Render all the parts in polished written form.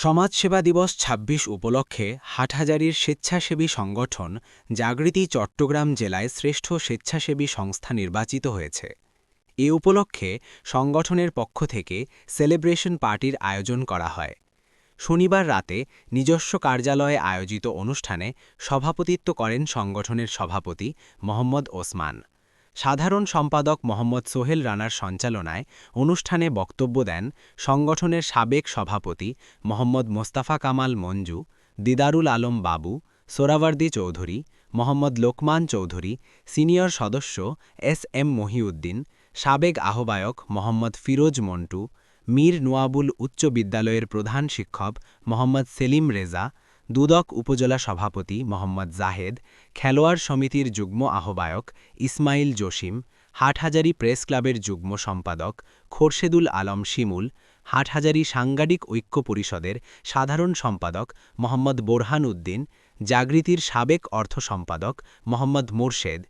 সমাজসেবা দিবস ২৬ উপলক্ষে হাটহাজারীর স্বেচ্ছাসেবী সংগঠন জাগৃতি চট্টগ্রাম জেলায় শ্রেষ্ঠ স্বেচ্ছাসেবী সংস্থা নির্বাচিত হয়েছে। এ উপলক্ষে সংগঠনের পক্ষ থেকে সেলিব্রেশন পার্টির আয়োজন করা হয়। শনিবার রাতে নিজস্ব কার্যালয়ে আয়োজিত অনুষ্ঠানে সভাপতিত্ব করেন সংগঠনের সভাপতি মোহাম্মদ ওসমান। সাধারণ সম্পাদক মোহাম্মদ সোহেল রানার সঞ্চালনায় অনুষ্ঠানে বক্তব্য দেন সংগঠনের সাবেক সভাপতি মোহাম্মদ মোস্তাফা কামাল মঞ্জু, দিদারুল আলম বাবু, সোহরাওয়ার্দী চৌধুরী, মোহাম্মদ লোকমান চৌধুরী, সিনিয়র সদস্য এস.এম. মহিউদ্দিন, সাবেক আহ্বায়ক মোহাম্মদ ফিরোজ মন্টু, মীর নোয়াবুল উচ্চ বিদ্যালয়ের প্রধান শিক্ষক মোহাম্মদ সেলিম রেজা, দুদক উপজেলা সভাপতি মোহাম্মদ জাহেদ, খেলোয়াড় সমিতির যুগ্ম আহ্বায়ক ইসমাইল জসিম, হাটহাজারী প্রেস ক্লাবের যুগ্ম সম্পাদক খোরশেদুল আলম শিমুল, হাটহাজারী সাংবাদিক ঐক্য পরিষদের সাধারণ সম্পাদক মোহাম্মদ বোরহান উদ্দিন, জাগৃতির সাবেক অর্থ সম্পাদক মোহাম্মদ মোরশেদ।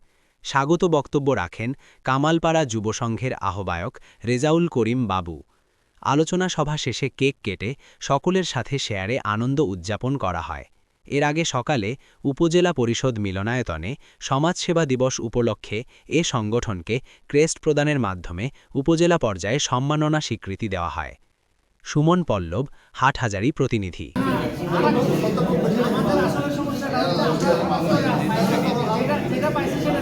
স্বাগত বক্তব্য রাখেন কামালপাড়া যুবসংঘের আহ্বায়ক রেজাউল করিম বাবু। আলোচনা সভা শেষে কেক কেটে সকলের সাথে শেয়ারে আনন্দ উদযাপন করা হয়। এর আগে সকালে উপজেলা পরিষদ মিলনায়তনে সমাজসেবা দিবস উপলক্ষে এ সংগঠনকে ক্রেস্ট প্রদানের মাধ্যমে উপজেলা পর্যায়ে সম্মাননা স্বীকৃতি দেওয়া হয়। সুমন পল্লব, হাটহাজারী প্রতিনিধি। যেটা পাইছে সেটা